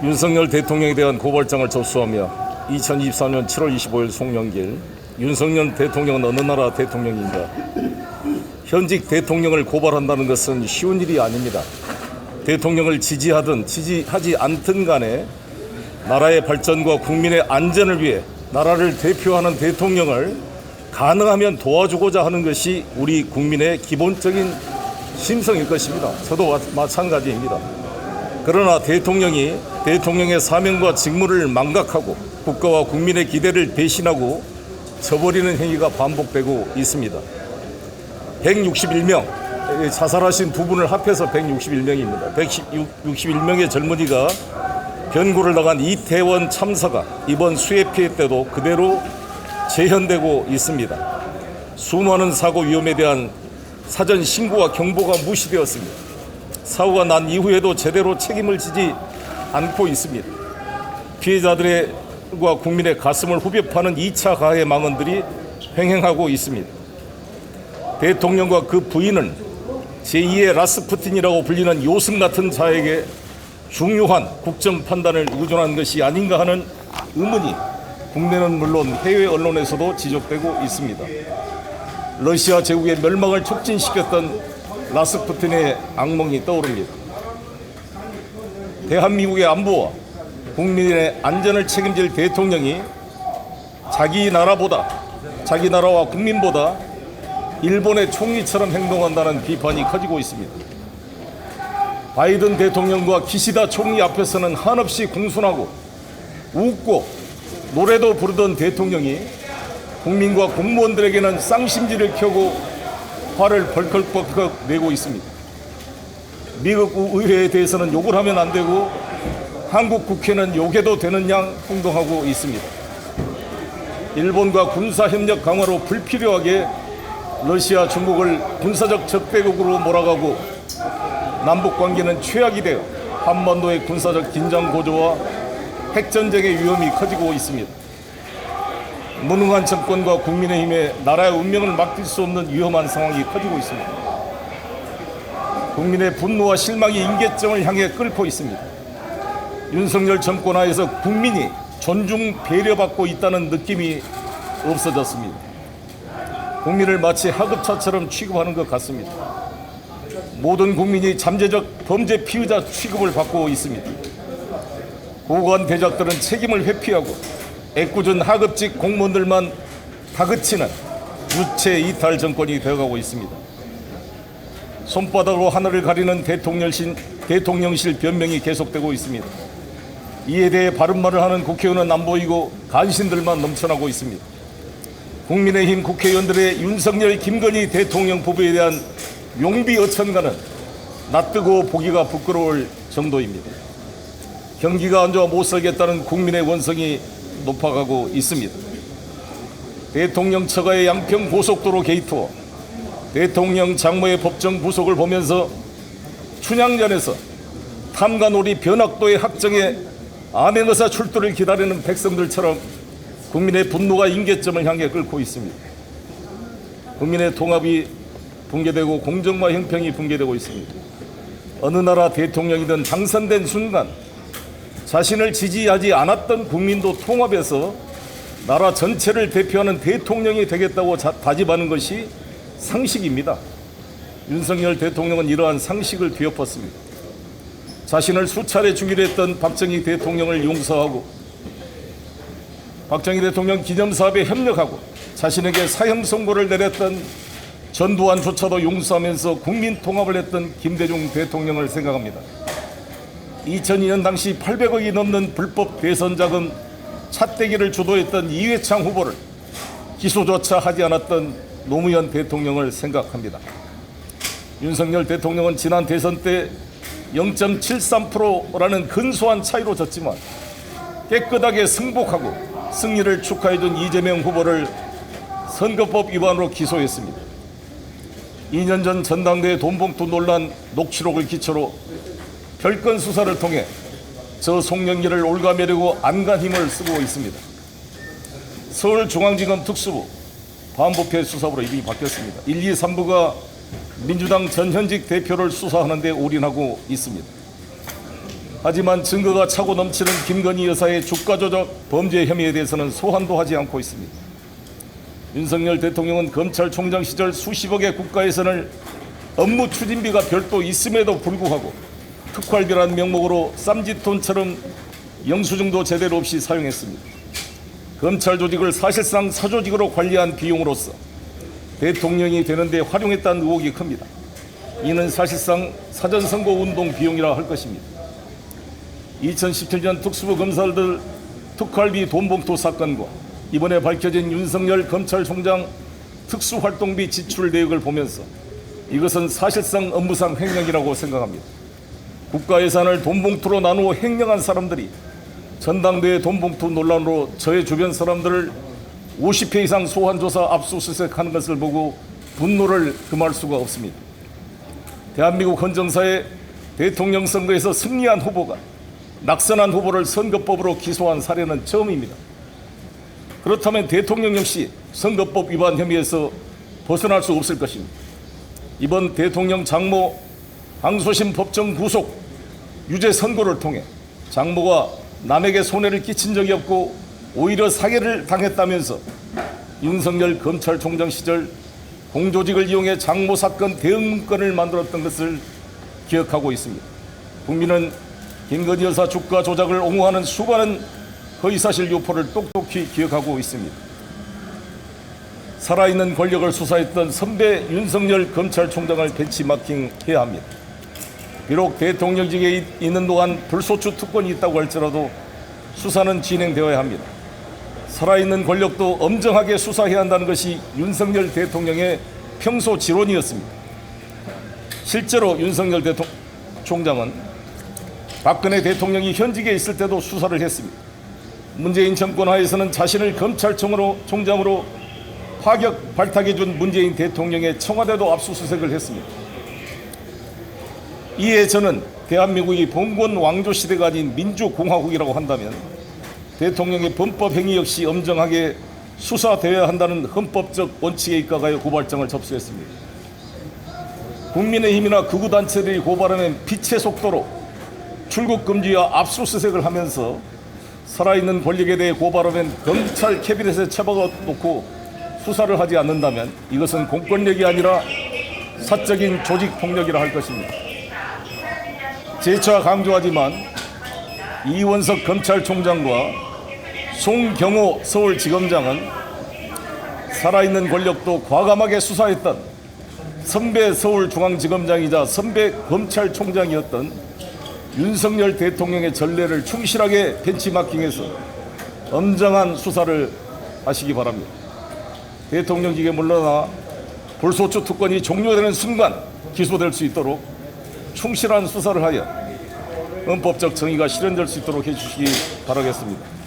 윤석열 대통령에 대한 고발장을 접수하며 2024년 7월 25일 송영길 윤석열 대통령은 어느 나라 대통령인가? 현직 대통령을 고발한다는 것은 쉬운 일이 아닙니다. 대통령을 지지하든 지지하지 않든 간에 나라의 발전과 국민의 안전을 위해 나라를 대표하는 대통령을 가능하면 도와주고자 하는 것이 우리 국민의 기본적인 심성일 것입니다. 저도 마찬가지입니다. 그러나 대통령의 사명과 직무를 망각하고 국가와 국민의 기대를 배신하고 저버리는 행위가 반복되고 있습니다. 161명, 자살하신 두 분을 합해서 161명입니다. 161명의 젊은이가 변고를 나간 이태원 참사가 이번 수해 피해 때도 그대로 재현되고 있습니다. 수많은 사고 위험에 대한 사전 신고와 경보가 무시되었습니다. 사고가 난 이후에도 제대로 책임을 지지 않고 있습니다. 피해자들과 국민의 가슴을 후벼 파는 2차 가해 망언들이 횡행하고 있습니다. 대통령과 그 부인은 제2의 라스푸틴이라고 불리는 요승 같은 자에게 중요한 국정 판단을 의존한 것이 아닌가 하는 의문이 국내는 물론 해외 언론에서도 지적되고 있습니다. 러시아 제국의 멸망을 촉진시켰던 라스푸틴의 악몽이 떠오릅니다. 대한민국의 안보와 국민의 안전을 책임질 대통령이 자기 나라와 국민보다 일본의 총리처럼 행동한다는 비판이 커지고 있습니다. 바이든 대통령과 기시다 총리 앞에서는 한없이 공손하고 웃고 노래도 부르던 대통령이 국민과 공무원들에게는 쌍심지를 켜고 화를 벌컥벌컥 내고 있습니다. 미국 의회에 대해서는 욕을 하면 안 되고 한국 국회는 욕해도 되는 양 행동하고 있습니다. 일본과 군사협력 강화로 불필요하게 러시아, 중국을 군사적 적대국으로 몰아가고 남북관계는 최악이 되어 한반도의 군사적 긴장 고조와 핵전쟁의 위험이 커지고 있습니다. 무능한 정권과 국민의힘에 나라의 운명을 맡길 수 없는 위험한 상황이 커지고 있습니다. 국민의 분노와 실망이 임계점을 향해 끓고 있습니다. 윤석열 정권 하에서 국민이 존중 배려받고 있다는 느낌이 없어졌습니다. 국민을 마치 하급자처럼 취급하는 것 같습니다. 모든 국민이 잠재적 범죄 피의자 취급을 받고 있습니다. 고관 대작들은 책임을 회피하고 애꿎은 하급직 공무원들만 다그치는 유체 이탈 정권이 되어가고 있습니다. 손바닥으로 하늘을 가리는 대통령실 변명이 계속되고 있습니다. 이에 대해 바른 말을 하는 국회의원은 안 보이고 간신들만 넘쳐나고 있습니다. 국민의힘 국회의원들의 윤석열, 김건희 대통령 부부에 대한 용비어천가는 낯뜨고 보기가 부끄러울 정도입니다. 경기가 안 좋아 못 살겠다는 국민의 원성이 높아가고 있습니다. 대통령 처가의 양평 고속도로 게이트와 대통령 장모의 법정 부속을 보면서 춘향전에서 탐관오리 변학도의 학정에 암행어사 출두를 기다리는 백성들처럼 국민의 분노가 임계점을 향해 끓고 있습니다. 국민의 통합이 붕괴되고 공정과 형평이 붕괴되고 있습니다. 어느 나라 대통령이든 당선된 순간 자신을 지지하지 않았던 국민도 통합해서 나라 전체를 대표하는 대통령이 되겠다고 다짐하는 것이 상식입니다. 윤석열 대통령은 이러한 상식을 뒤엎었습니다. 자신을 수차례 죽이려 했던 박정희 대통령을 용서하고 박정희 대통령 기념사업에 협력하고 자신에게 사형 선고를 내렸던 전두환조차도 용서하면서 국민 통합을 했던 김대중 대통령을 생각합니다. 2002년 당시 800억이 넘는 불법 대선 자금 차떼기를 주도했던 이회창 후보를 기소조차 하지 않았던 노무현 대통령을 생각합니다. 윤석열 대통령은 지난 대선 때 0.73%라는 근소한 차이로 졌지만 깨끗하게 승복하고 승리를 축하해준 이재명 후보를 선거법 위반으로 기소했습니다. 2년 전 전당대회 돈봉투 논란 녹취록을 기초로 별건 수사를 통해 저 송영길을 올가매려고 안간 힘을 쓰고 있습니다. 서울중앙지검 특수부 반부패 수사부로 이름이 바뀌었습니다. 1, 2, 3부가 민주당 전현직 대표를 수사하는 데 올인하고 있습니다. 하지만 증거가 차고 넘치는 김건희 여사의 주가 조작 범죄 혐의에 대해서는 소환도 하지 않고 있습니다. 윤석열 대통령은 검찰총장 시절 수십억의 국가 예산을 업무 추진비가 별도 있음에도 불구하고 특활비라는 명목으로 쌈짓돈처럼 영수증도 제대로 없이 사용했습니다. 검찰 조직을 사실상 사조직으로 관리한 비용으로서 대통령이 되는데 활용했다는 의혹이 큽니다. 이는 사실상 사전선거 운동 비용이라 할 것입니다. 2017년 특수부 검사들 특활비 돈봉투 사건과 이번에 밝혀진 윤석열 검찰총장 특수활동비 지출 내역을 보면서 이것은 사실상 업무상 횡령이라고 생각합니다. 국가 예산을 돈봉투로 나누어 횡령한 사람들이 전당대회 돈봉투 논란으로 저의 주변 사람들을 50회 이상 소환조사 압수수색하는 것을 보고 분노를 금할 수가 없습니다. 대한민국 헌정사에 대통령 선거에서 승리한 후보가 낙선한 후보를 선거법으로 기소한 사례는 처음입니다. 그렇다면 대통령 역시 선거법 위반 혐의에서 벗어날 수 없을 것입니다. 이번 대통령 장모 항소심 법정 구속 유죄 선고를 통해 장모가 남에게 손해를 끼친 적이 없고 오히려 사기를 당했다면서 윤석열 검찰총장 시절 공조직을 이용해 장모 사건 대응 문건을 만들었던 것을 기억하고 있습니다. 국민은 김건희 여사 주가 조작을 옹호하는 수많은 허위사실 유포를 똑똑히 기억하고 있습니다. 살아있는 권력을 수사했던 선배 윤석열 검찰총장을 벤치마킹해야 합니다. 비록 대통령직에 있는 동안 불소추 특권이 있다고 할지라도 수사는 진행되어야 합니다. 살아있는 권력도 엄정하게 수사해야 한다는 것이 윤석열 대통령의 평소 지론이었습니다. 실제로 윤석열 총장은 박근혜 대통령이 현직에 있을 때도 수사를 했습니다. 문재인 정권 하에서는 자신을 검찰총장으로 파격 발탁해준 문재인 대통령의 청와대도 압수수색을 했습니다. 이에 저는 대한민국이 봉건 왕조 시대가 아닌 민주공화국이라고 한다면 대통령의 범법 행위 역시 엄정하게 수사되어야 한다는 헌법적 원칙에 입각하여 고발장을 접수했습니다. 국민의힘이나 극우단체들이 고발하면 빛의 속도로 출국 금지와 압수수색을 하면서 살아있는 권력에 대해 고발하면 검찰 캐비넷에 처박아놓고 수사를 하지 않는다면 이것은 공권력이 아니라 사적인 조직폭력이라 할 것입니다. 재차 강조하지만 이원석 검찰총장과 송경호 서울지검장은 살아있는 권력도 과감하게 수사했던 선배 서울중앙지검장이자 선배 검찰총장이었던 윤석열 대통령의 전례를 충실하게 벤치마킹해서 엄정한 수사를 하시기 바랍니다. 대통령직에 물러나 불소추 특권이 종료되는 순간 기소될 수 있도록 충실한 수사를 하여 헌법적 정의가 실현될 수 있도록 해주시기 바라겠습니다.